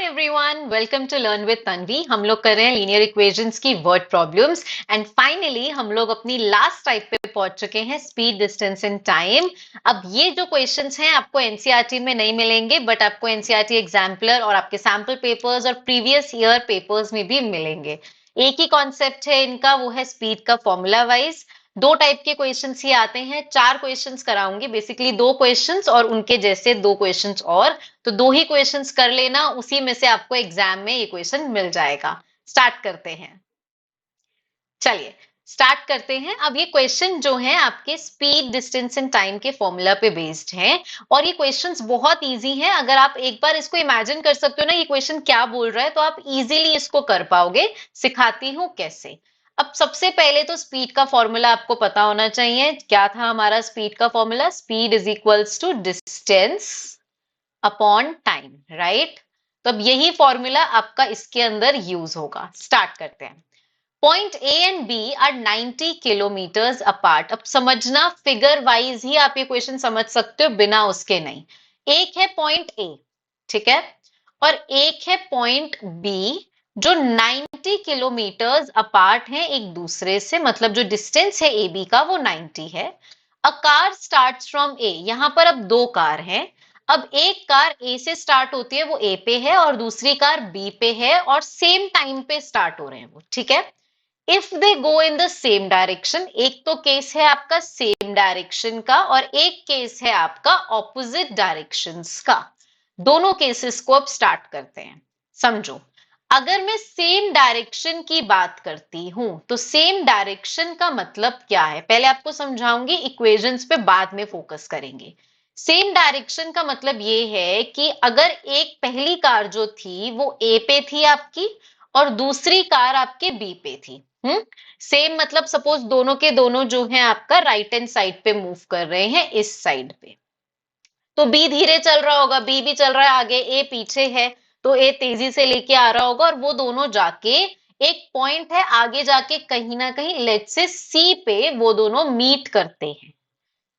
Hi everyone, welcome to learn with Tanvi. हम लोग कर रहे हैं लीनियर इक्वेशंस की वर्ड प्रॉब्लम्स एंड फाइनली हम लोग अपनी लास्ट टाइप पे पहुंच चुके हैं, स्पीड, डिस्टेंस एंड टाइम। अब ये जो क्वेश्चंस हैं आपको एनसीईआरटी में नहीं मिलेंगे, बट आपको एनसीईआरटी एग्जाम्पलर और आपके सैंपल पेपर्स और प्रीवियस ईयर पेपर्स में भी मिलेंगे। एक ही कॉन्सेप्ट है इनका, वो है स्पीड का फॉर्मूला वाइज। दो टाइप के क्वेश्चंस ही आते हैं, 4 क्वेश्चंस कराऊंगी, बेसिकली 2 क्वेश्चंस और उनके जैसे 2 क्वेश्चंस और, तो 2 ही क्वेश्चंस कर लेना, उसी में से आपको एग्जाम में ये क्वेश्चन मिल जाएगा। स्टार्ट करते हैं, चलिए स्टार्ट करते हैं। अब ये क्वेश्चन जो है आपके स्पीड, डिस्टेंस एंड टाइम के फॉर्मूला पे बेस्ड हैं और ये क्वेश्चंस बहुत इजी हैं। अगर आप एक बार इसको इमेजिन कर सकते हो ना ये क्वेश्चन क्या बोल रहा है, तो आप इजीली इसको कर पाओगे। सिखाती हूँ कैसे। अब सबसे पहले तो स्पीड का फॉर्मूला आपको पता होना चाहिए। क्या था हमारा स्पीड का formula? Speed is equals to distance upon time, right? तो अब यही फॉर्मूला आपका इसके अंदर यूज होगा। स्टार्ट करते हैं। Point A and B are 90 kilometres apart. अब समझना, फिगर वाइज ही आप ये क्वेश्चन समझ सकते हो, बिना उसके नहीं। एक है पॉइंट ए, ठीक है, और एक है पॉइंट बी, जो 90 किलोमीटर्स अपार्ट हैं एक दूसरे से, मतलब जो डिस्टेंस है ए बी का वो 90 है। अ कार स्टार्ट्स फ्रॉम ए, यहां पर अब 2 कार हैं। अब एक कार ए से स्टार्ट होती है, वो ए पे है, और दूसरी कार बी पे है, और सेम टाइम पे स्टार्ट हो रहे हैं वो, ठीक है। If they go in the same direction, एक तो केस है आपका सेम डायरेक्शन का और एक केस है आपका ऑपोजिट डायरेक्शंस का। दोनों केसेस को अब स्टार्ट करते हैं। समझो, अगर मैं सेम डायरेक्शन की बात करती हूं तो सेम डायरेक्शन का मतलब क्या है, पहले आपको समझाऊंगी, इक्वेशंस पे बाद में फोकस करेंगे। सेम डायरेक्शन का मतलब ये है कि अगर एक पहली कार जो थी वो ए पे थी आपकी और दूसरी कार आपके बी पे थी, सेम मतलब सपोज दोनों के दोनों जो है आपका राइट हैंड साइड पे मूव कर रहे हैं, इस साइड पे, तो बी धीरे चल रहा होगा, बी भी चल रहा है आगे, ए पीछे है, तो ए तेजी से लेके आ रहा होगा और वो दोनों जाके एक पॉइंट है आगे जाके कहीं ना कहीं लेट्स से सी पे वो दोनों मीट करते हैं,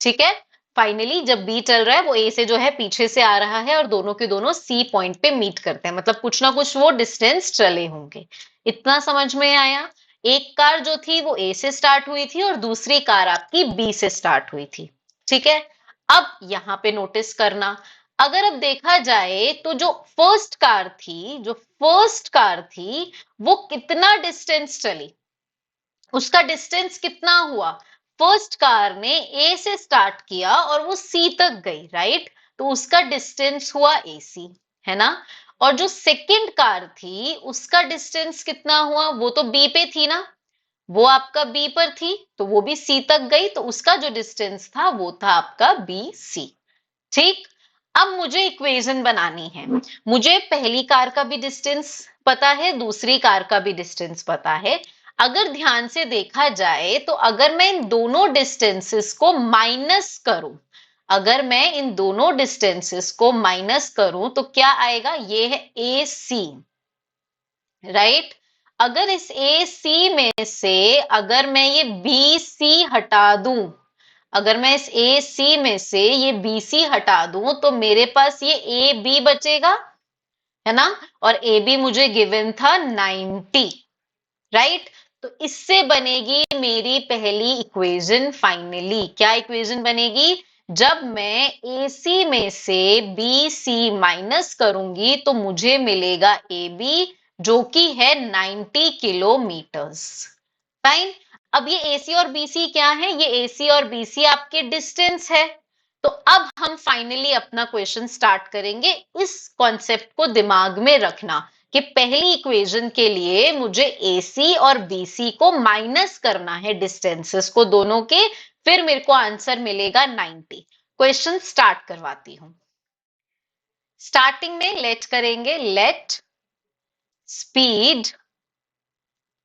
ठीक है। फाइनली जब बी चल रहा है वो ए से जो है पीछे से आ रहा है और दोनों के दोनों सी पॉइंट पे मीट करते हैं, मतलब कुछ ना कुछ वो डिस्टेंस चले होंगे। इतना समझ में आया? एक कार जो थी वो ए से स्टार्ट हुई थी और दूसरी कार आपकी बी से स्टार्ट हुई थी, ठीक है। अब यहां पे नोटिस करना, अगर अब देखा जाए तो जो फर्स्ट कार थी वो कितना डिस्टेंस चली, उसका डिस्टेंस कितना हुआ? फर्स्ट कार ने ए से स्टार्ट किया और वो सी तक गई, राइट? तो उसका डिस्टेंस हुआ एसी, है ना। और जो सेकंड कार थी उसका डिस्टेंस कितना हुआ? वो तो बी पे थी ना, वो आपका बी पर थी, तो वो भी सी तक गई, तो उसका जो डिस्टेंस था वो था आपका बी सी, ठीक। अब मुझे इक्वेशन बनानी है। मुझे पहली कार का भी डिस्टेंस पता है, दूसरी कार का भी डिस्टेंस पता है। अगर ध्यान से देखा जाए तो अगर मैं इन दोनों डिस्टेंसेस को माइनस करूं, अगर मैं इन दोनों डिस्टेंसेस को माइनस करूं तो क्या आएगा? ये है ए सी, राइट। अगर इस ए सी में से अगर मैं ये बी सी हटा दूं, अगर मैं इस ए सी में से ये बी सी हटा दूं तो मेरे पास ये ए बी बचेगा, है ना। और ए बी मुझे गिवन था 90, राइट। तो इससे बनेगी मेरी पहली इक्वेशन। फाइनली क्या इक्वेशन बनेगी? जब मैं ए सी में से बी सी माइनस करूंगी तो मुझे मिलेगा ए बी, जो कि है 90 किलोमीटर्स। फाइन। अब ये एसी और बीसी क्या है? ये एसी और बीसी आपके डिस्टेंस है। तो अब हम फाइनली अपना क्वेश्चन स्टार्ट करेंगे। इस कॉन्सेप्ट को दिमाग में रखना कि पहली इक्वेशन के लिए मुझे एसी और बीसी को माइनस करना है, डिस्टेंसेस को दोनों के, फिर मेरे को आंसर मिलेगा 90। क्वेश्चन स्टार्ट करवाती हूं। स्टार्टिंग में लेट करेंगे, let speed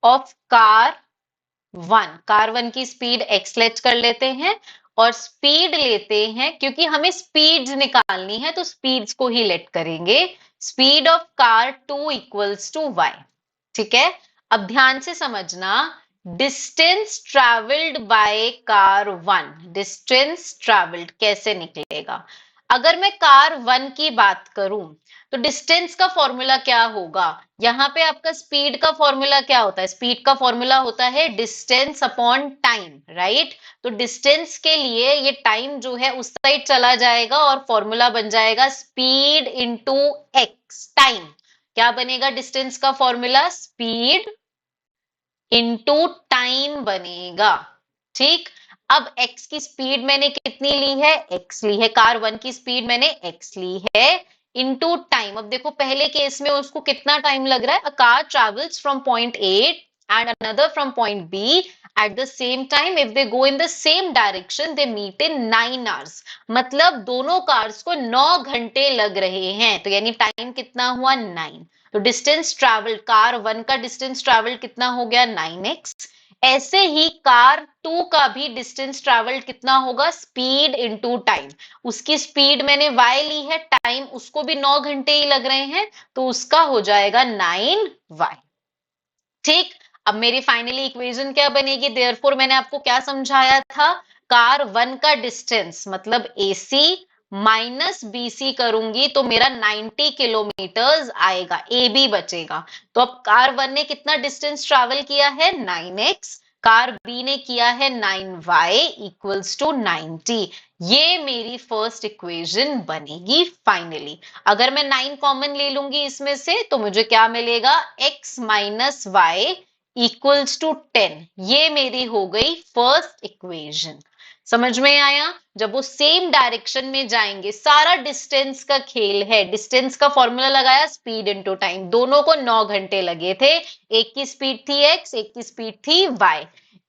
of car one की स्पीड एक्स लेट कर लेते हैं और स्पीड लेते हैं, क्योंकि हमें स्पीड निकालनी है तो स्पीड्स को ही लेट करेंगे। Speed of car 2 equals to y, ठीक है। अब ध्यान से समझना, distance travelled by car 1, distance travelled कैसे निकलेगा? अगर मैं कार 1 की बात करूं तो डिस्टेंस का फॉर्मूला क्या होगा? यहाँ पे आपका स्पीड का फॉर्मूला क्या होता है? स्पीड का फॉर्मूला होता है डिस्टेंस अपॉन टाइम, राइट? तो डिस्टेंस के लिए ये टाइम जो है उस साइड चला जाएगा और फॉर्मूला बन जाएगा स्पीड इंटू एक्स टाइम। क्या बनेगा डिस्टेंस का फॉर्मूला? स्पीड इंटू टाइम बनेगा। ठीक, अब x की स्पीड मैंने कितनी ली है? x ली है। कार 1 की स्पीड मैंने x ली है इंटू टाइम। अब देखो पहले केस में उसको कितना टाइम लग रहा है? A car travels from point A and another from point B at the same time if they go in the same direction they meet in 9 hours. मतलब दोनों कार्स को 9 घंटे लग रहे हैं, तो यानी टाइम कितना हुआ? 9। तो डिस्टेंस ट्रैवल, कार 1 का डिस्टेंस ट्रैवल कितना हो गया? 9x। ऐसे ही कार 2 का भी डिस्टेंस ट्रैवल कितना होगा? Speed into time. उसकी स्पीड मैंने y ली है, टाइम उसको भी 9 घंटे ही लग रहे हैं, तो उसका हो जाएगा 9y। ठीक, अब मेरी फाइनली इक्वेशन क्या बनेगी? देयरफॉर मैंने आपको क्या समझाया था? कार 1 का डिस्टेंस मतलब AC माइनस BC करूंगी तो मेरा 90 किलोमीटर्स आएगा, AB बचेगा। तो अब कार 1 ने कितना डिस्टेंस ट्रैवल किया है? 9x। कार B ने किया है 9y इक्वल्स टू 90। ये मेरी फर्स्ट इक्वेशन बनेगी फाइनली। अगर मैं 9 कॉमन ले लूंगी इसमें से तो मुझे क्या मिलेगा? x minus y equals to 10। ये मेरी हो गई फर्स्ट इक्वेशन। समझ में आया? जब वो सेम डायरेक्शन में जाएंगे, सारा डिस्टेंस का खेल है। डिस्टेंस का फॉर्मूला लगाया स्पीड इनटू टाइम, दोनों को 9 घंटे लगे थे। एक की स्पीड थी x, एक की स्पीड थी y।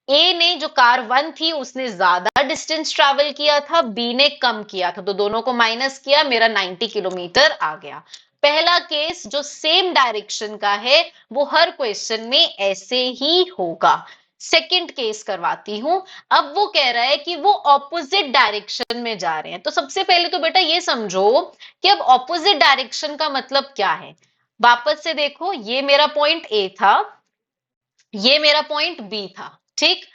ए ने जो कार 1 थी उसने ज्यादा डिस्टेंस ट्रैवल किया था, बी ने कम किया था, तो दोनों को माइनस किया, मेरा 90 किलोमीटर आ गया। पहला केस जो सेम डायरेक्शन का है वो हर क्वेश्चन में ऐसे ही होगा। सेकंड केस करवाती हूं। अब वो कह रहा है कि वो ऑपोजिट डायरेक्शन में जा रहे हैं। तो सबसे पहले तो बेटा ये समझो कि अब ऑपोजिट डायरेक्शन का मतलब क्या है। वापस से देखो, ये मेरा पॉइंट ए था, ये मेरा पॉइंट बी था। ठीक,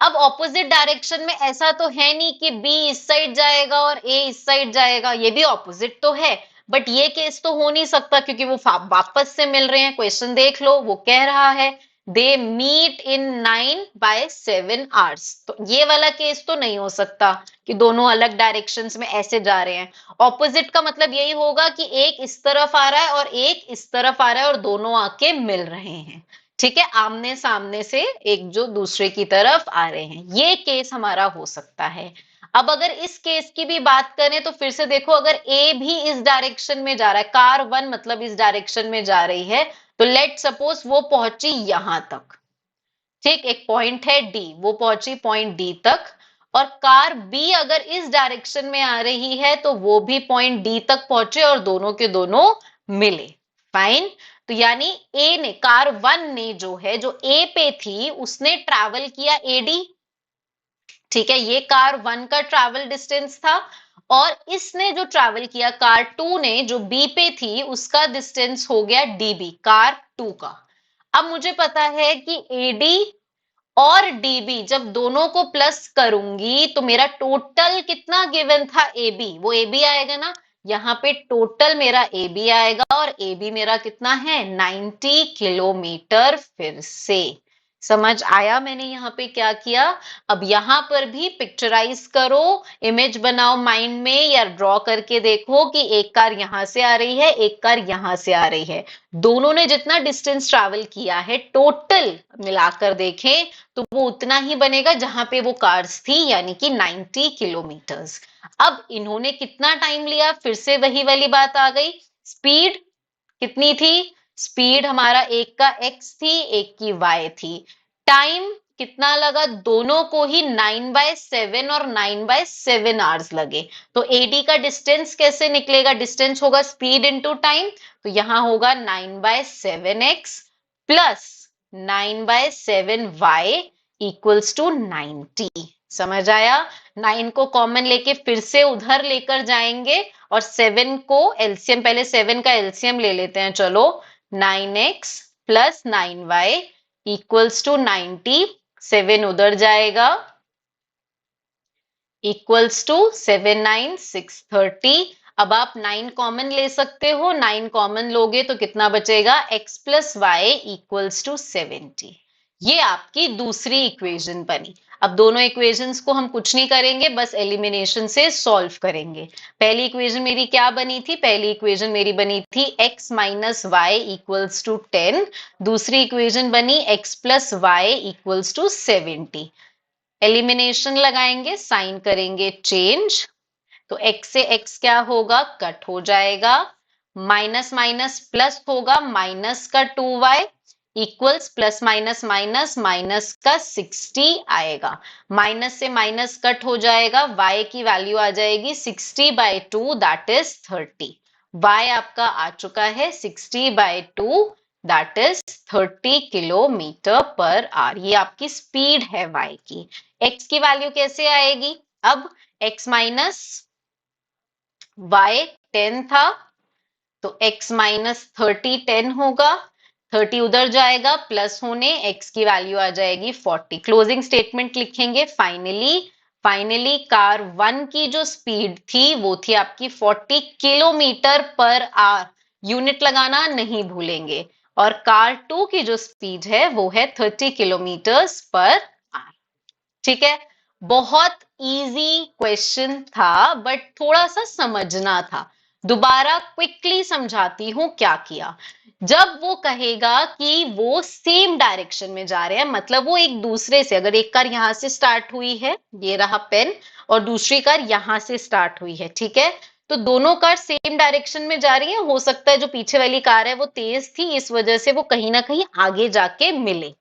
अब ऑपोजिट डायरेक्शन में ऐसा तो है नहीं कि बी इस साइड जाएगा और ए इस साइड जाएगा, ये भी ऑपोजिट तो है, बट ये केस तो हो नहीं सकता क्योंकि वो वापस से मिल रहे हैं। क्वेश्चन देख लो, वो कह रहा है दे मीट इन 9/7 आवर्स। तो ये वाला केस तो नहीं हो सकता कि दोनों अलग डायरेक्शंस में ऐसे जा रहे हैं। ऑपोजिट का मतलब यही होगा कि एक इस तरफ आ रहा है और एक इस तरफ आ रहा है और दोनों आके मिल रहे हैं। ठीक है, आमने सामने से एक जो दूसरे की तरफ आ रहे हैं, ये केस हमारा हो सकता है। अब अगर इस केस की भी बात करें तो फिर से देखो, अगर ए भी इस डायरेक्शन में जा रहा है, कार 1 मतलब इस डायरेक्शन में जा रही है, तो लेट सपोज वो पहुंची यहां तक। ठीक, एक पॉइंट है डी, वो पहुंची पॉइंट डी तक, और कार बी अगर इस डायरेक्शन में आ रही है तो वो भी पॉइंट डी तक पहुंचे और दोनों के दोनों मिले। फाइन। तो यानी ए ने, कार 1 ने जो है, जो ए पे थी उसने ट्रैवल किया एडी। ठीक है, ये कार 1 का ट्रैवल डिस्टेंस था, और इसने जो ट्रैवल किया कार 2 ने, जो बी पे थी, उसका डिस्टेंस हो गया डीबी, कार 2 का। अब मुझे पता है कि एडी और डीबी जब दोनों को प्लस करूंगी तो मेरा टोटल कितना गिवन था? एबी, वो एबी आएगा ना, यहाँ पे टोटल मेरा एबी आएगा, और एबी मेरा कितना है? 90 किलोमीटर। फिर से समझ आया मैंने यहाँ पे क्या किया? अब यहाँ पर भी पिक्चराइज करो, इमेज बनाओ माइंड में, या ड्रॉ करके देखो कि एक कार यहाँ से आ रही है, एक कार यहाँ से आ रही है। दोनों ने जितना डिस्टेंस ट्रैवल किया है टोटल मिलाकर देखें तो वो उतना ही बनेगा जहां पे वो कार्स थी, यानी कि 90 किलोमीटर्स। अब इन्होंने कितना टाइम लिया? फिर से वही वाली बात आ गई। स्पीड कितनी थी? स्पीड हमारा एक का x थी, एक की y थी। टाइम कितना लगा? दोनों को ही 9/7 और 9/7 आवर्स लगे। तो AD का डिस्टेंस कैसे निकलेगा? डिस्टेंस होगा स्पीड इंटू टाइम, तो यहां होगा 9/7x plus 9/7y equals to 90। समझ आया? 9 को कॉमन लेके फिर से उधर लेकर जाएंगे, और 7 को एलसीएम, पहले 7 का एलसीएम ले लेते हैं, चलो। 9x plus 9y equals to 90। 7 उधर जाएगा, इक्वल्स टू 79630। अब आप 9 कॉमन ले सकते हो, 9 कॉमन लोगे तो कितना बचेगा, x plus y equals to 70। ये आपकी दूसरी इक्वेशन बनी। अब दोनों इक्वेशंस को हम कुछ नहीं करेंगे, बस एलिमिनेशन से सॉल्व करेंगे। पहली इक्वेशन मेरी क्या बनी थी, पहली इक्वेशन मेरी बनी थी x minus y equals to 10। दूसरी इक्वेशन बनी x plus y equals to 70। Elimination लगाएंगे, साइन करेंगे चेंज, तो x से x क्या होगा, कट हो जाएगा, माइनस माइनस प्लस होगा, माइनस का 2y equals plus minus minus minus का 60 आएगा। माइनस से माइनस कट हो जाएगा, y की वैल्यू आ जाएगी 60/2 दैट इज 30। y आपका आ चुका है 60/2 that is 30 kilometre per our. ये आपकी स्पीड है y की। x की वैल्यू कैसे आएगी, अब x माइनस y 10 था, तो x माइनस 30 10 होगा, 30 उधर जाएगा, प्लस होने x की वैल्यू आ जाएगी 40। क्लोजिंग स्टेटमेंट लिखेंगे, फाइनली कार 1 की जो स्पीड थी वो थी आपकी 40 किलोमीटर पर आवर। यूनिट लगाना नहीं भूलेंगे। और कार 2 की जो स्पीड है वो है 30 किलोमीटर्स पर आवर। ठीक है, बहुत इजी क्वेश्चन था, बट थोड़ा सा समझना था। दोबारा क्विकली समझाती हूं क्या किया। जब वो कहेगा कि वो सेम डायरेक्शन में जा रहे हैं, मतलब वो एक दूसरे से, अगर एक कार यहां से स्टार्ट हुई है, ये रहा पेन, और दूसरी कार यहां से स्टार्ट हुई है, ठीक है, तो दोनों कार सेम डायरेक्शन में जा रही है। हो सकता है जो पीछे वाली कार है वो तेज थी, इस वजह से वो कहीं ना कहीं आगे जाके मिले।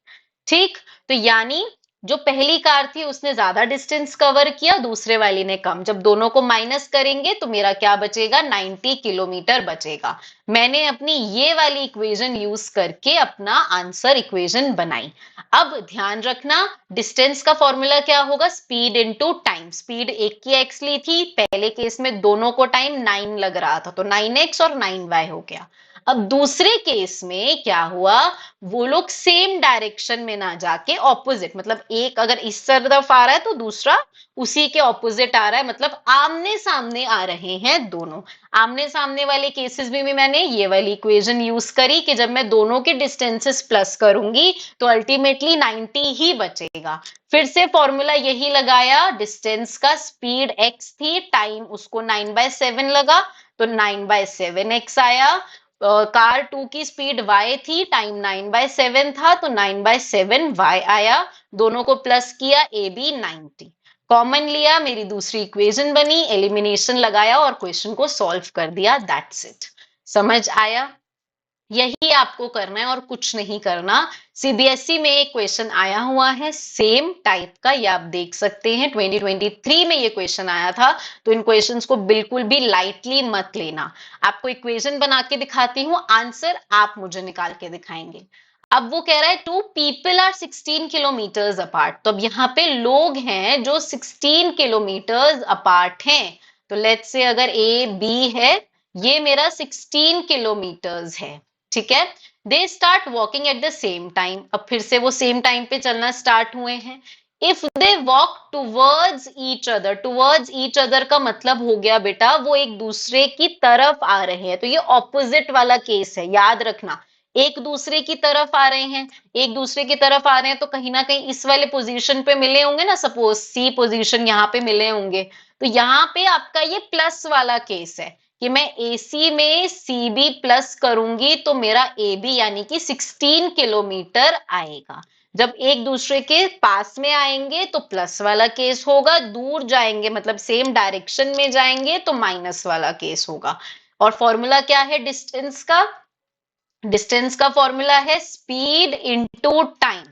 ठीक, तो यानी जो पहली कार थी उसने ज्यादा डिस्टेंस कवर किया, दूसरे वाली ने कम। जब दोनों को माइनस करेंगे तो मेरा क्या बचेगा, 90 किलोमीटर बचेगा। मैंने अपनी ये वाली इक्वेशन यूज करके अपना आंसर इक्वेशन बनाई। अब ध्यान रखना, डिस्टेंस का फॉर्मूला क्या होगा, स्पीड इनटू टाइम। स्पीड एक की एक्स ली थी, पहले केस में दोनों को टाइम 9 लग रहा था, तो 9x और 9y हो गया। अब दूसरे केस में क्या हुआ, वो लोग सेम डायरेक्शन में ना जाके ऑपोजिट, मतलब एक अगर इस तरफ आ रहा है तो दूसरा उसी के ऑपोजिट आ रहा है, मतलब आमने सामने आ रहे हैं दोनों। आमने सामने वाले केसेस में भी मैंने ये वाली इक्वेशन यूज करी कि जब मैं दोनों के डिस्टेंसेस प्लस करूंगी तो अल्टीमेटली 90 ही बचेगा। फिर से फॉर्मूला यही लगाया, डिस्टेंस का स्पीड x थी, टाइम उसको 9/7 लगा, तो 9/7x आया। कार 2 की स्पीड y थी, टाइम 9/7 था, तो 9/7y आया। दोनों को प्लस किया, ए बी 90 कॉमन लिया, मेरी दूसरी इक्वेशन बनी, एलिमिनेशन लगाया और क्वेश्चन को सॉल्व कर दिया, दैट्स इट। समझ आया, यही आपको करना है और कुछ नहीं करना। सीबीएसई में एक क्वेश्चन आया हुआ है सेम टाइप का, ये आप देख सकते हैं, 2023 में ये क्वेश्चन आया था। तो इन क्वेश्चंस को बिल्कुल भी लाइटली मत लेना। आपको इक्वेशन बना के दिखाती हूँ, आंसर आप मुझे निकाल के दिखाएंगे। अब वो कह रहा है 2 पीपल आर 16 किलोमीटर्स अपार्ट। तो अब यहाँ पे लोग हैं जो 16 किलोमीटर्स अपार्ट हैं। तो लेट्स से अगर ए बी है, ये मेरा 16 किलोमीटर्स है, ठीक है। They start walking eight the same time. अब फिर से वो सेम टाइम पे चलना स्टार्ट हुए हैं। If they walk towards each other का मतलब हो गया बेटा वो एक दूसरे की तरफ आ रहे हैं, तो ये ऑपोजिट वाला केस है, याद रखना। एक दूसरे की तरफ आ रहे हैं, एक दूसरे की तरफ आ रहे हैं, तो कहीं ना कहीं इस वाले पोजीशन पे मिले होंगे ना, सपोज सी पोजीशन यहाँ पे मिले होंगे, तो यहाँ पे आपका ये प्लस वाला केस है कि मैं AC में CB प्लस करूंगी तो मेरा AB यानी कि 16 किलोमीटर आएगा। जब एक दूसरे के पास में आएंगे तो प्लस वाला केस होगा, दूर जाएंगे मतलब सेम डायरेक्शन में जाएंगे तो माइनस वाला केस होगा। और फॉर्मूला क्या है डिस्टेंस का, डिस्टेंस का फॉर्मूला है स्पीड इनटू टाइम।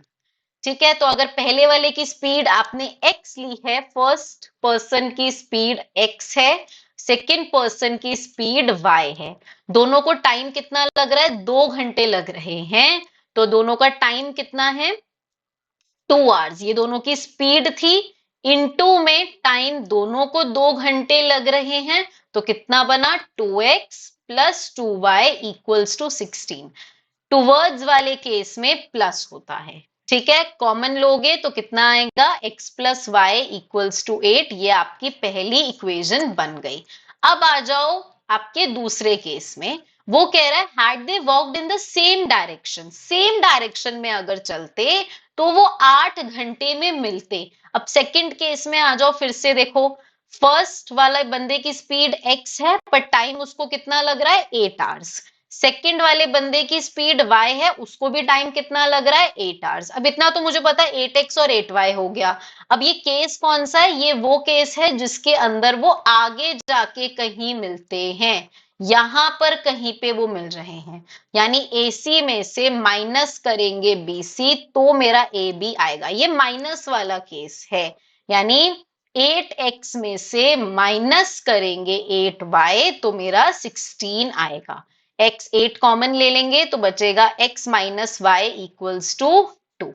ठीक है, तो अगर पहले वाले की स्पीड आपने x ली है, फर्स्ट पर्सन की स्पीड x है, सेकंड पर्सन की स्पीड y है, दोनों को टाइम कितना लग रहा है, 2 घंटे लग रहे हैं, तो दोनों का टाइम कितना है, 2 आवर्स। ये दोनों की स्पीड थी, इनटू में टाइम, दोनों को 2 घंटे लग रहे हैं, तो कितना बना, 2x plus 2y equals to 16। Towards वाले केस में प्लस होता है, ठीक है, कॉमन लोगे तो कितना आएगा, x plus y equals to 8। ये आपकी पहली इक्वेशन बन गई। अब आ जाओ आपके दूसरे केस में। वो कह रहा है had they walked in the same direction में अगर चलते तो वो 8 घंटे में मिलते। अब सेकंड केस में आ जाओ, फिर से देखो, फर्स्ट वाला बंदे की स्पीड x है पर टाइम उसको कितना लग रहा है, 8 आवर्स। सेकंड वाले बंदे की स्पीड y है, उसको भी टाइम कितना लग रहा है, 8 आवर्स। अब इतना तो मुझे पता है 8x और 8y हो गया। अब ये केस कौन सा है, ये वो केस है जिसके अंदर वो आगे जाके कहीं मिलते हैं, यहां पर कहीं पे वो मिल रहे हैं। यानी AC में से माइनस करेंगे BC तो मेरा AB आएगा। ये माइनस वाला केस है, यानी 8x में से माइनस करेंगे 8y तो मेरा 16 आएगा। x 8 कॉमन ले लेंगे तो बचेगा x minus y equals to 2।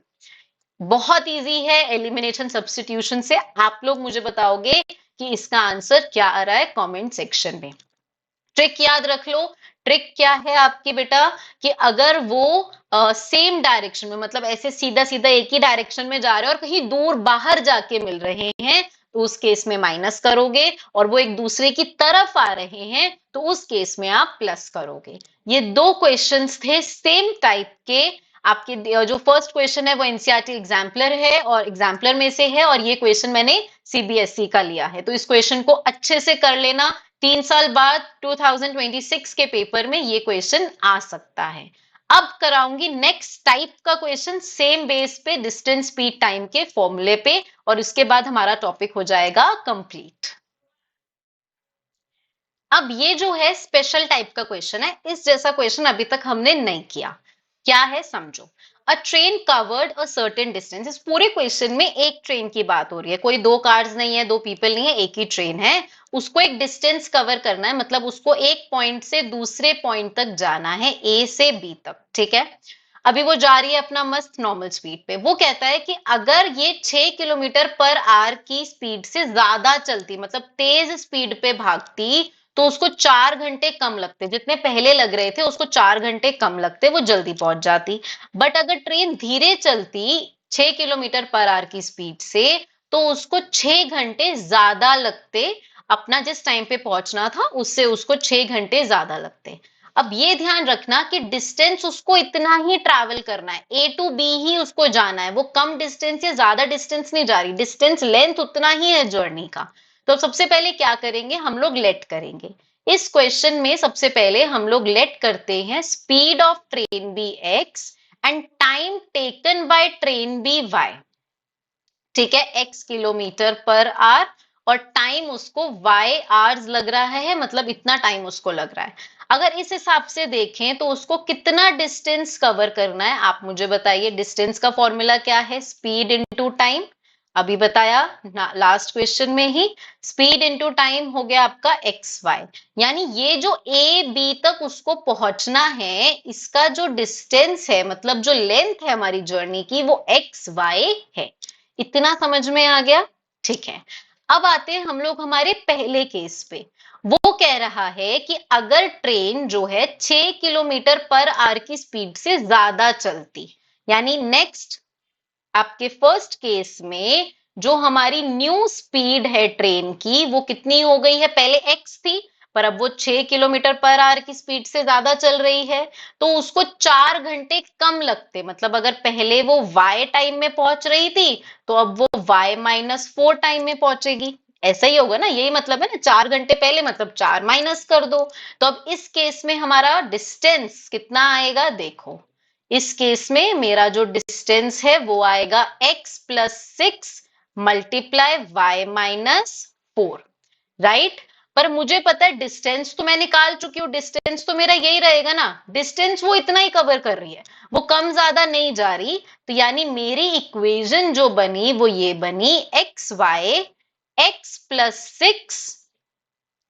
बहुत इजी है, एलिमिनेशन सब्स्टिट्यूशन से। आप लोग मुझे बताओगे कि इसका आंसर क्या आ रहा है कमेंट सेक्शन में। ट्रिक याद रख लो। ट्रिक क्या है आपकी बेटा, कि अगर वो सेम डायरेक्शन में, मतलब ऐसे सीधा सीधा एक ही डायरेक्शन में जा रहे हैं और कहीं दूर बाहर जाके मिल रहे हैं तो उस केस में माइनस करोगे, और वो एक दूसरे की तरफ आ रहे हैं तो उस केस में आप प्लस करोगे। ये दो क्वेश्चंस थे सेम टाइप के। आपके जो फर्स्ट क्वेश्चन है वो एनसीईआरटी एग्जाम्पलर है और एग्जाम्पलर में से है, और ये क्वेश्चन मैंने सीबीएसई का लिया है। तो इस क्वेश्चन को अच्छे से कर लेना, 3 साल बाद 2026 के पेपर में ये क्वेश्चन आ सकता है। अब कराऊंगी नेक्स्ट टाइप का क्वेश्चन सेम बेस पे, डिस्टेंस स्पीड टाइम के फॉर्मूले पे, और उसके बाद हमारा टॉपिक हो जाएगा कंप्लीट। अब ये जो है स्पेशल टाइप का क्वेश्चन है, इस जैसा क्वेश्चन अभी तक हमने नहीं किया। क्या है समझो। अ train covered a certain distance. इस पूरे क्वेश्चन में एक ट्रेन की बात हो रही है, कोई दो कार्स नहीं है, दो पीपल नहीं है, एक ही ट्रेन है। उसको एक डिस्टेंस कवर करना है, मतलब उसको एक पॉइंट से दूसरे पॉइंट तक जाना है, ए से बी तक। ठीक है, अभी वो जा रही है अपना मस्त नॉर्मल स्पीड पे। वो कहता है कि अगर ये 6 किलोमीटर पर आवर की स्पीड से ज्यादा चलती, मतलब तेज स्पीड पे भागती, तो उसको 4 घंटे कम लगते, जितने पहले लग रहे थे उसको 4 घंटे कम लगते, वो जल्दी पहुंच जाती। बट अगर ट्रेन धीरे चलती 6 किलोमीटर पर आवर की स्पीड से, तो उसको 6 घंटे ज्यादा लगते, अपना जिस टाइम पे पहुंचना था उससे उसको 6 घंटे ज्यादा लगते। अब ये ध्यान रखना कि डिस्टेंस उसको इतना ही ट्रैवल करना है, ए टू बी ही उसको जाना है, वो कम डिस्टेंस या ज्यादा डिस्टेंस नहीं जा रही, डिस्टेंस लेंथ उतना ही है जर्नी का। तो सबसे पहले क्या करेंगे, हम लोग लेट करेंगे। इस क्वेश्चन में सबसे पहले हम लोग लेट करते हैं speed of train B x and time taken by train B y। ठीक है, x किलोमीटर पर आवर और टाइम उसको y आवर्स लग रहा है, मतलब इतना टाइम उसको लग रहा है। अगर इस हिसाब से देखें तो उसको कितना डिस्टेंस कवर करना है, आप मुझे बताइए। डिस्टेंस का फॉर्मूला क्या है, स्पीड इनटू टाइम। अभी बताया लास्ट क्वेश्चन में ही, स्पीड इनटू टाइम हो गया आपका एक्स वाई। यानी ये जो ए बी तक उसको पहुंचना है, इसका जो डिस्टेंस है, मतलब जो लेंथ है हमारी जर्नी की, वो एक्स वाई है। इतना समझ में आ गया। ठीक है, अब आते हैं हम लोग हमारे पहले केस पे। वो कह रहा है कि अगर ट्रेन जो है 6 किलोमीटर पर आवर की स्पीड से ज्यादा चलती, यानी नेक्स्ट आपके फर्स्ट केस में जो हमारी न्यू स्पीड है ट्रेन की, वो कितनी हो गई है, पहले x थी पर अब वो 6 किलोमीटर पर आवर की स्पीड से ज्यादा चल रही है, तो उसको 4 घंटे कम लगते। मतलब अगर पहले वो y टाइम में पहुंच रही थी तो अब वो y माइनस 4 टाइम में पहुंचेगी। ऐसा ही होगा ना, यही मतलब है ना, 4 घंटे पहले मतलब 4 माइनस कर दो। तो अब इस केस में हमारा डिस्टेंस कितना आएगा, देखो इस केस में मेरा जो डिस्टेंस है वो आएगा x plus 6 multiply y minus 4, right. पर मुझे पता है डिस्टेंस तो मैं निकाल चुकी हूँ, डिस्टेंस तो मेरा यही रहेगा ना, डिस्टेंस वो इतना ही कवर कर रही है, वो कम ज्यादा नहीं जा रही। तो यानी मेरी इक्वेशन जो बनी वो ये बनी, x y x plus 6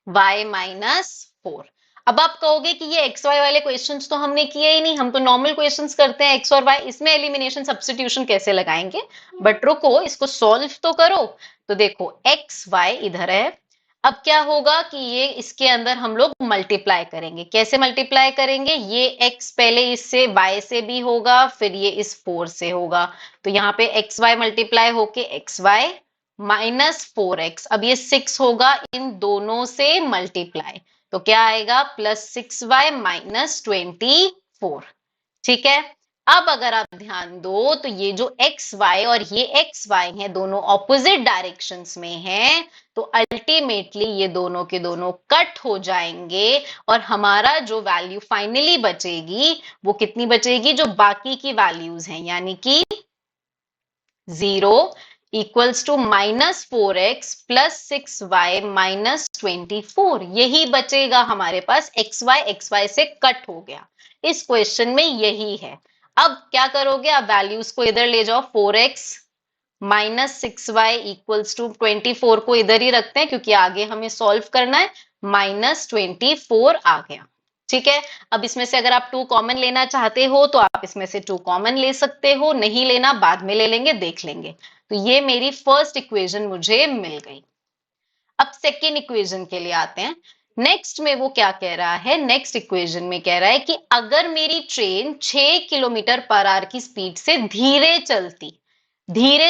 y minus 4। अब आप कहोगे कि ये एक्स वाई वाले क्वेश्चंस तो हमने किए ही नहीं, हम तो नॉर्मल क्वेश्चंस करते हैं एक्स और वाई, इसमें एलिमिनेशन सब्स्टिट्यूशन कैसे लगाएंगे। बट रुको, इसको सॉल्व तो करो। तो देखो एक्स वाई इधर है, अब क्या होगा कि ये इसके अंदर हम लोग मल्टीप्लाई करेंगे। कैसे मल्टीप्लाई करेंगे? ये x पहले इससे y से भी होगा, फिर ये इस 4 से होगा, तो यहाँ पे एक्स वाई मल्टीप्लाई होके एक्स वाई माइनस 4x। अब ये 6 होगा इन दोनों से मल्टीप्लाई, तो क्या आएगा? Plus 6y minus 24। ठीक है। अब अगर आप ध्यान दो तो ये जो एक्स वाई और ये एक्स वाई है दोनों ऑपोजिट डायरेक्शंस में हैं, तो अल्टीमेटली ये दोनों के दोनों कट हो जाएंगे और हमारा जो वैल्यू फाइनली बचेगी वो कितनी बचेगी? जो बाकी की वैल्यूज हैं, यानी कि 0 equals to -4x plus 6y minus 24, यही बचेगा हमारे पास। एक्स वाई से कट हो गया, इस क्वेश्चन में यही है। अब क्या करोगे? आप वैल्यूज को इधर ले जाओ, 4x minus 6y equals to 24 को इधर ही रखते हैं क्योंकि आगे हमें सॉल्व करना है, माइनस 24 आ गया। ठीक है। अब इसमें से अगर आप 2 कॉमन लेना चाहते हो तो आप इसमें से 2 कॉमन ले सकते हो, नहीं लेना बाद में ले लेंगे, देख लेंगे। तो ये मेरी फर्स्ट इक्वेशन मुझे मिल गई। अब सेकेंड इक्वेशन के लिए आते हैं। नेक्स्ट में वो क्या कह रहा है? नेक्स्ट इक्वेशन में कह रहा है कि अगर मेरी ट्रेन 6 किलोमीटर पर आवर की स्पीड से धीरे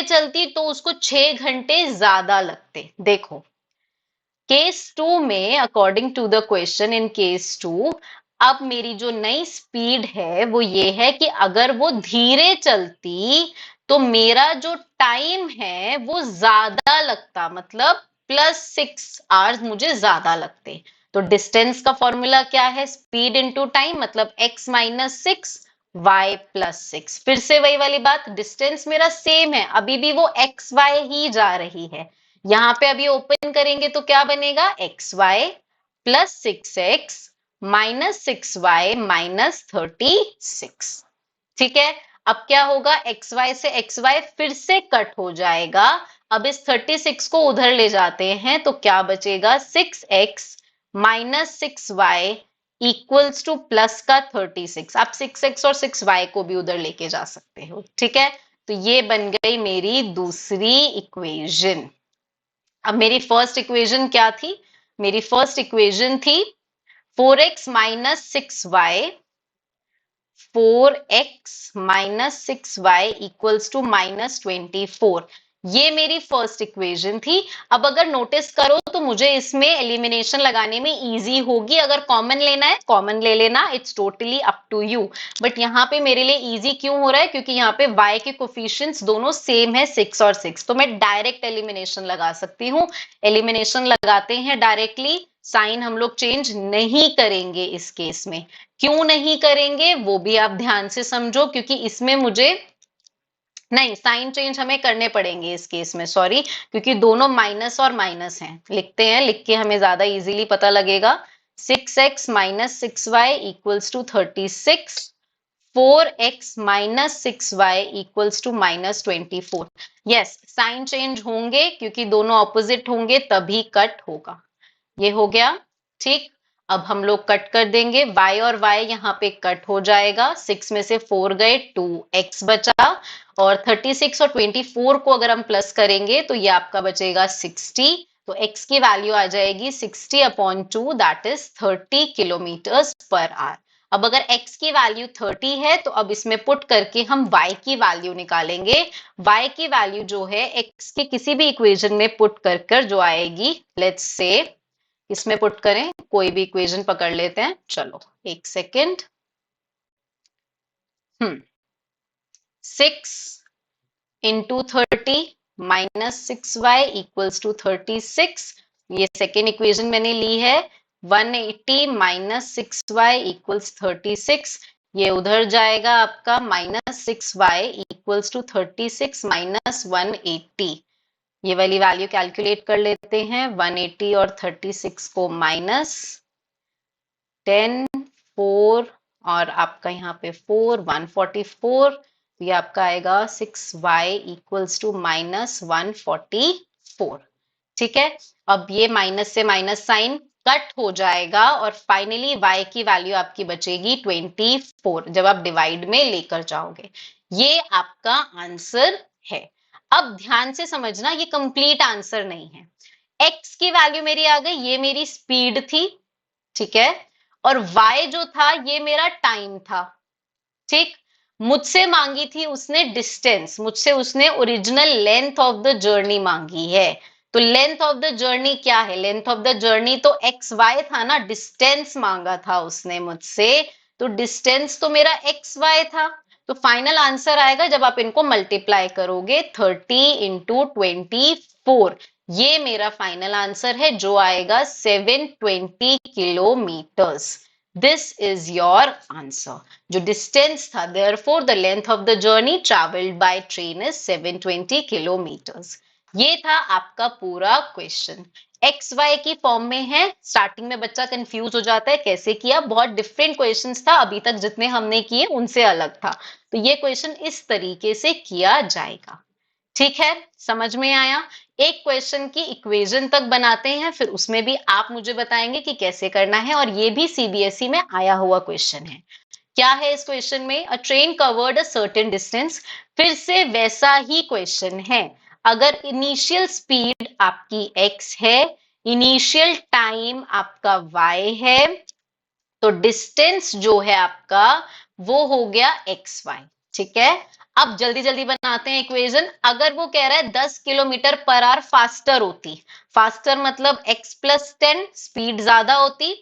चलती तो उसको 6 घंटे ज्यादा लगते। देखो केस 2 में according to the question in case 2, अब मेरी जो नई स्पीड है वो ये है कि अगर वो धीरे चलती तो मेरा जो टाइम है वो ज्यादा लगता, मतलब +6 आवर्स मुझे ज्यादा लगते। तो डिस्टेंस का फॉर्मूला क्या है? स्पीड इंटू टाइम, मतलब x माइनस 6 y प्लस 6। फिर से वही वाली बात, डिस्टेंस मेरा सेम है, अभी भी वो एक्स वाई ही जा रही है। यहाँ पे अभी ओपन करेंगे तो क्या बनेगा? X y plus 6x minus 6y minus 36। ठीक है। अब क्या होगा? एक्स वाई से एक्स वाई फिर से कट हो जाएगा। अब इस 36 को उधर ले जाते हैं तो क्या बचेगा? 6x minus 6y equals two plus का 36। आप 6x और 6y को भी उधर लेके जा सकते हो। ठीक है। तो ये बन गई मेरी दूसरी इक्वेशन। अब मेरी फर्स्ट इक्वेशन क्या थी? मेरी फर्स्ट इक्वेशन थी 4x minus 6y, 4x minus 6y equals to -24। ये मेरी फर्स्ट इक्वेशन थी। अब अगर नोटिस करो तो मुझे इसमें एलिमिनेशन लगाने में इजी होगी। अगर कॉमन लेना है कॉमन ले लेना, it's totally up to you. But यहाँ पे मेरे लिए इजी क्यों हो रहा है? क्योंकि यहाँ पे y के कोफिशिएंट्स दोनों सेम है, 6 और 6, तो मैं डायरेक्ट एलिमिनेशन लगा सकती हूँ। एलिमिनेशन लगाते हैं डायरेक्टली, साइन हम लोग चेंज नहीं करेंगे इस केस में। क्यों नहीं करेंगे वो भी आप ध्यान से समझो, क्योंकि इसमें मुझे नहीं, साइन चेंज हमें करने पड़ेंगे इस केस में, सॉरी, क्योंकि दोनों माइनस और माइनस हैं। लिखते हैं, लिख के हमें ज्यादा इजीली पता लगेगा। 6x minus 6y equals to 36, 4x minus 6y equals to -24। Yes, sign change होंगे क्योंकि दोनों ऑपोजिट होंगे तभी कट होगा। ये हो गया। ठीक। अब हम लोग कट कर देंगे, y और y यहाँ पे कट हो जाएगा। 6 में से 4 गए, 2x बचा, और 36 और 24 को अगर हम प्लस करेंगे तो ये आपका बचेगा 60। तो x की वैल्यू आ जाएगी 60/2, that is 30 kilometres per hour. अब अगर x की वैल्यू 30 है तो अब इसमें पुट करके हम y की वैल्यू निकालेंगे। y की वैल्यू जो है x के किसी भी इक्वेशन में पुट कर जो आएगी, लेट्स से इसमें पुट करें, कोई भी इक्वेशन पकड़ लेते हैं। चलो एक second. 6 into 30 minus 6y equals to 36, ये सेकेंड इक्वेशन मैंने ली है। 180 माइनस 6y इक्वल्स 36, ये उधर जाएगा आपका, -6y इक्वल्स टू 36 माइनस 180। ये वाली वैल्यू कैलकुलेट कर लेते हैं। 180 और 36 को माइनस 10, 4 और आपका यहाँ पे 4, 144। तो ये आपका आएगा 6y इक्वल्स टू -144। ठीक है। अब ये माइनस से माइनस साइन कट हो जाएगा और फाइनली y की वैल्यू आपकी बचेगी 24 जब आप डिवाइड में लेकर जाओगे। ये आपका आंसर है। अब ध्यान से समझना, ये कंप्लीट आंसर नहीं है। x की वैल्यू मेरी आ गई, ये मेरी स्पीड थी, ठीक है, और y जो था ये मेरा टाइम था, ठीक। मुझसे मांगी थी उसने डिस्टेंस, मुझसे उसने original length of the journey मांगी है। तो लेंथ ऑफ द जर्नी क्या है, लेंथ ऑफ द जर्नी तो एक्स वाई था ना, डिस्टेंस मांगा था उसने मुझसे, तो डिस्टेंस तो मेरा एक्स वाई था। तो फाइनल आंसर आएगा जब आप इनको मल्टीप्लाई करोगे, 30 × 24, ये मेरा फाइनल आंसर है जो आएगा 720 kilometres. This is your answer. जो डिस्टेंस था, therefore the length of the journey traveled by train is 720 kilometres. ये था आपका पूरा क्वेश्चन। एक्स वाई की फॉर्म में है। स्टार्टिंग में बच्चा कंफ्यूज हो जाता है कैसे किया, बहुत डिफरेंट क्वेश्चंस था, अभी तक जितने हमने किए उनसे अलग था। तो ये क्वेश्चन इस तरीके से किया जाएगा, ठीक है, समझ में आया। एक क्वेश्चन की इक्वेशन तक बनाते हैं, फिर उसमें भी आप मुझे बताएंगे कि कैसे करना है, और ये भी सीबीएसई में आया हुआ क्वेश्चन है। क्या है इस क्वेश्चन में, अ train covered a certain distance, फिर से वैसा ही क्वेश्चन है। अगर इनिशियल स्पीड आपकी x है, इनिशियल टाइम आपका y है, तो डिस्टेंस जो है आपका वो हो गया एक्स वाई, ठीक है। अब जल्दी जल्दी बनाते हैं इक्वेशन। अगर वो कह रहा है 10 किलोमीटर पर आवर फास्टर होती, फास्टर मतलब x+10 स्पीड ज्यादा होती,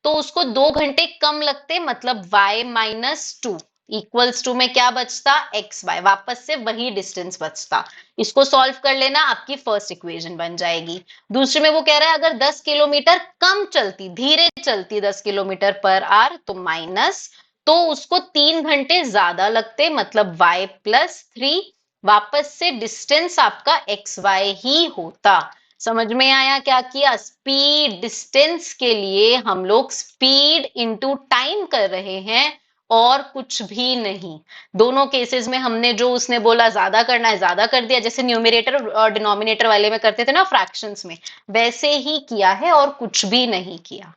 तो उसको 2 घंटे कम लगते, मतलब y-2 इक्वल्स टू में क्या बचता, एक्स वाई, वापस से वही डिस्टेंस बचता। इसको सॉल्व कर लेना, आपकी फर्स्ट इक्वेशन बन जाएगी। दूसरे में वो कह रहा है अगर 10 किलोमीटर कम चलती, धीरे चलती 10 किलोमीटर पर आवर, तो माइनस, तो उसको 3 घंटे ज्यादा लगते, मतलब y+3, वापस से डिस्टेंस आपका एक्स वाई ही होता। समझ में आया क्या किया, स्पीड डिस्टेंस के लिए हम लोग स्पीड इनटू टाइम कर रहे हैं और कुछ भी नहीं। दोनों केसेस में हमने जो उसने बोला ज्यादा करना है ज्यादा कर दिया, जैसे न्यूमरेटर और डिनोमिनेटर वाले में करते थे ना फ्रैक्शंस में, वैसे ही किया है और कुछ भी नहीं किया।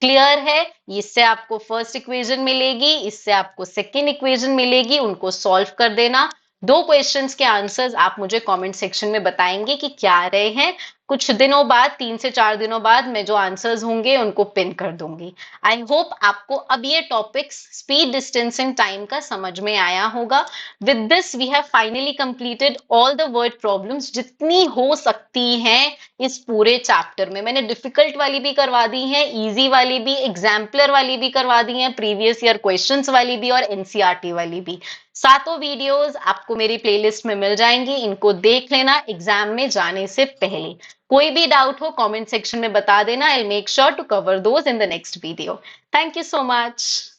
क्लियर है। इससे आपको फर्स्ट इक्वेशन मिलेगी, इससे आपको सेकेंड इक्वेशन मिलेगी, उनको सॉल्व कर देना। दो क्वेश्चंस के आंसर्स आप मुझे कमेंट सेक्शन में बताएंगे कि क्या रहे हैं। कुछ दिनों बाद, 3 से 4 दिनों बाद, मैं जो आंसर्स होंगे उनको पिन कर दूंगी। आई होप आपको अब ये topics speed, distance and time का समझ में आया होगा। With this we have finally completed all the word problems जितनी हो सकती हैं इस पूरे चैप्टर में। मैंने डिफिकल्ट वाली भी करवा दी है, इजी वाली भी, एग्जाम्पलर वाली भी करवा दी है, प्रीवियस ईयर क्वेश्चंस वाली भी और एनसीईआरटी वाली भी। सातों वीडियोस आपको मेरी प्लेलिस्ट में मिल जाएंगी, इनको देख लेना एग्जाम में जाने से पहले। कोई भी डाउट हो कमेंट सेक्शन में बता देना, I will make sure to cover those in the next video. Thank you so much.